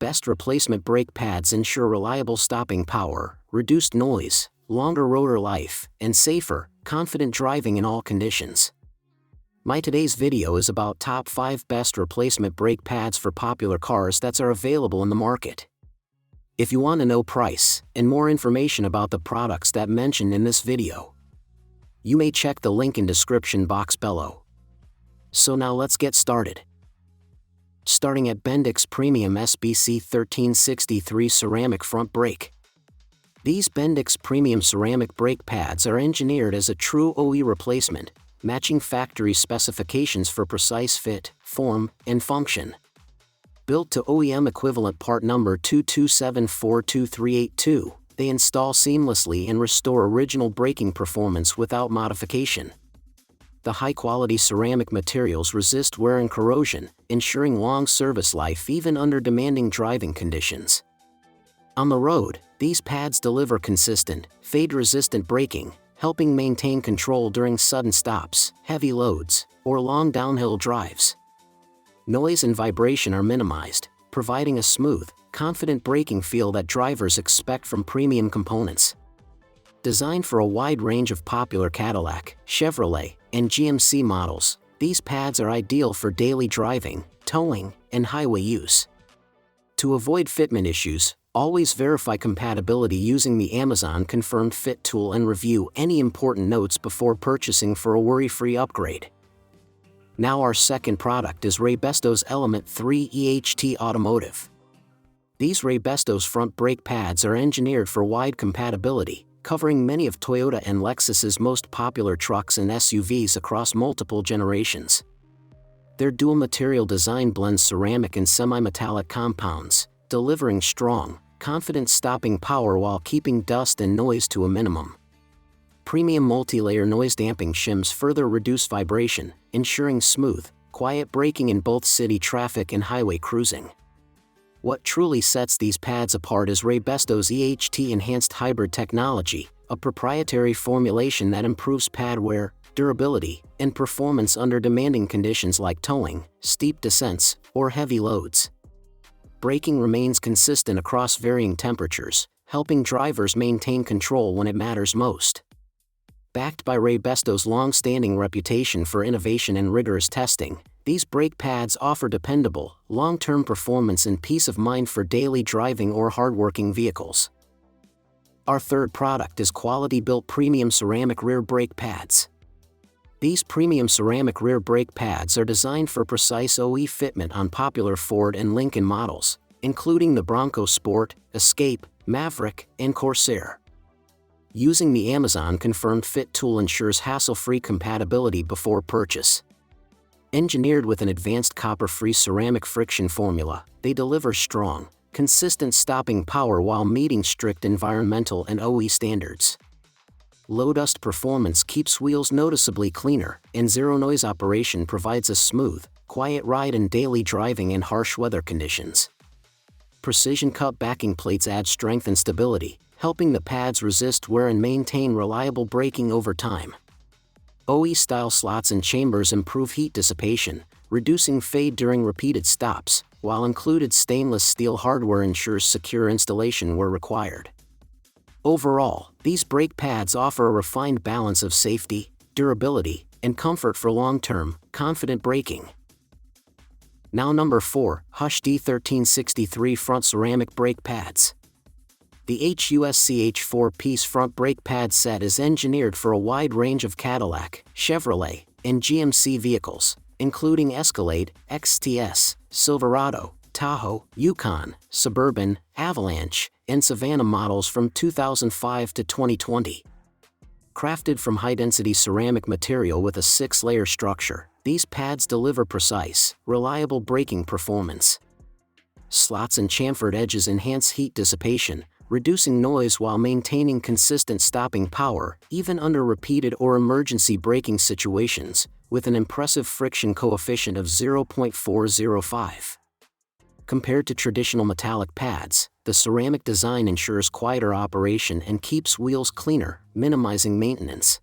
best replacement brake pads ensure reliable stopping power, reduced noise, longer rotor life, and safer, confident driving in all conditions. My today's video is about top 5 best replacement brake pads for popular cars that are available in the market. If you want to know price and more information about the products that mentioned in this video, you may check the link in description box below. So now let's get started. Starting at Bendix Premium SBC 1363 Ceramic Front Brake. These Bendix Premium ceramic brake pads are engineered as a true OE replacement, matching factory specifications for precise fit, form, and function. Built to OEM equivalent part number 227422382, they install seamlessly and restore original braking performance without modification. The high-quality ceramic materials resist wear and corrosion, ensuring long service life even under demanding driving conditions. On the road, these pads deliver consistent, fade-resistant braking, helping maintain control during sudden stops, heavy loads, or long downhill drives. Noise and vibration are minimized, providing a smooth, confident braking feel that drivers expect from premium components. Designed for a wide range of popular Cadillac, Chevrolet, and GMC models, these pads are ideal for daily driving, towing, and highway use. To avoid fitment issues, always verify compatibility using the Amazon Confirmed Fit tool and review any important notes before purchasing for a worry-free upgrade. Now our second product is Raybestos Element 3 EHT Automotive. These Raybestos front brake pads are engineered for wide compatibility, covering many of Toyota and Lexus's most popular trucks and SUVs across multiple generations. Their dual material design blends ceramic and semi-metallic compounds, delivering strong, confident stopping power while keeping dust and noise to a minimum. Premium multi-layer noise damping shims further reduce vibration, ensuring smooth, quiet braking in both city traffic and highway cruising. What truly sets these pads apart is Raybestos EHT Enhanced Hybrid Technology, a proprietary formulation that improves pad wear, durability, and performance under demanding conditions like towing, steep descents, or heavy loads. Braking remains consistent across varying temperatures, helping drivers maintain control when it matters most. Backed by Raybestos' long-standing reputation for innovation and rigorous testing, these brake pads offer dependable, long-term performance and peace of mind for daily driving or hard-working vehicles. Our third product is quality-built premium ceramic rear brake pads. These premium ceramic rear brake pads are designed for precise OE fitment on popular Ford and Lincoln models, including the Bronco Sport, Escape, Maverick, and Corsair. Using the Amazon Confirmed Fit tool ensures hassle-free compatibility before purchase. Engineered with an advanced copper-free ceramic friction formula, they deliver strong, consistent stopping power while meeting strict environmental and OE standards. Low dust performance keeps wheels noticeably cleaner, and zero-noise operation provides a smooth, quiet ride in daily driving in harsh weather conditions. Precision-cut backing plates add strength and stability, helping the pads resist wear and maintain reliable braking over time. OE-style slots and chambers improve heat dissipation, reducing fade during repeated stops, while included stainless steel hardware ensures secure installation where required. Overall, these brake pads offer a refined balance of safety, durability, and comfort for long-term, confident braking. Now number 4, Hush D1363 Front Ceramic Brake Pads. The HUSCH 4-piece front brake pad set is engineered for a wide range of Cadillac, Chevrolet, and GMC vehicles, including Escalade, XTS, Silverado, Tahoe, Yukon, Suburban, Avalanche, and Savannah models from 2005 to 2020. Crafted from high-density ceramic material with a 6-layer structure, these pads deliver precise, reliable braking performance. Slots and chamfered edges enhance heat dissipation, reducing noise while maintaining consistent stopping power, even under repeated or emergency braking situations, with an impressive friction coefficient of 0.405. Compared to traditional metallic pads, the ceramic design ensures quieter operation and keeps wheels cleaner, minimizing maintenance.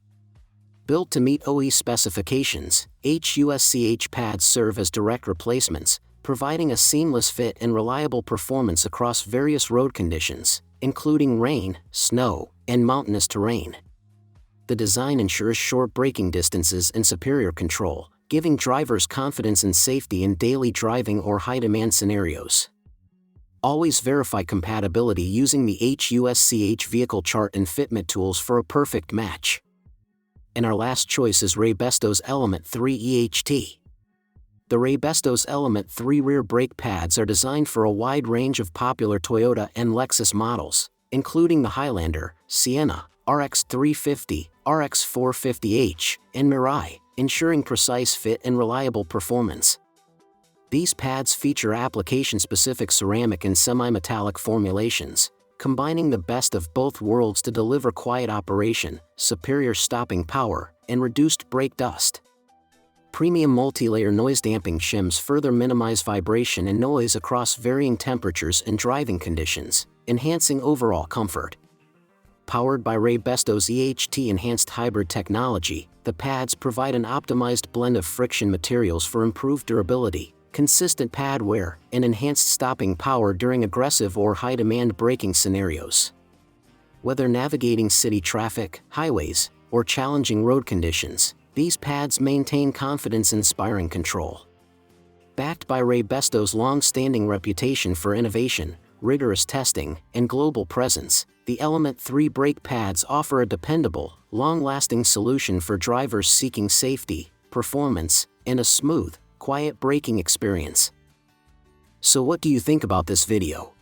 Built to meet OE specifications, HUSCH pads serve as direct replacements, providing a seamless fit and reliable performance across various road conditions, including rain, snow, and mountainous terrain. The design ensures short braking distances and superior control, giving drivers confidence and safety in daily driving or high-demand scenarios. Always verify compatibility using the HUSCH vehicle chart and fitment tools for a perfect match. And our last choice is Raybestos Element 3 EHT. The Raybestos Element 3 rear brake pads are designed for a wide range of popular Toyota and Lexus models, including the Highlander, Sienna, RX350, RX450h, and Mirai, ensuring precise fit and reliable performance. These pads feature application-specific ceramic and semi-metallic formulations, combining the best of both worlds to deliver quiet operation, superior stopping power, and reduced brake dust. Premium multi-layer noise-damping shims further minimize vibration and noise across varying temperatures and driving conditions, enhancing overall comfort. Powered by Raybestos EHT enhanced hybrid technology, the pads provide an optimized blend of friction materials for improved durability, consistent pad wear, and enhanced stopping power during aggressive or high-demand braking scenarios. Whether navigating city traffic, highways, or challenging road conditions, these pads maintain confidence-inspiring control. Backed by Raybestos' long-standing reputation for innovation, rigorous testing, and global presence, the Element 3 brake pads offer a dependable, long-lasting solution for drivers seeking safety, performance, and a smooth, quiet braking experience. So what do you think about this video?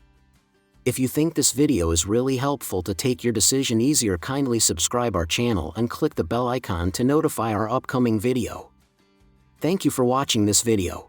If you think this video is really helpful to take your decision easier, kindly subscribe our channel and click the bell icon to notify our upcoming video. Thank you for watching this video.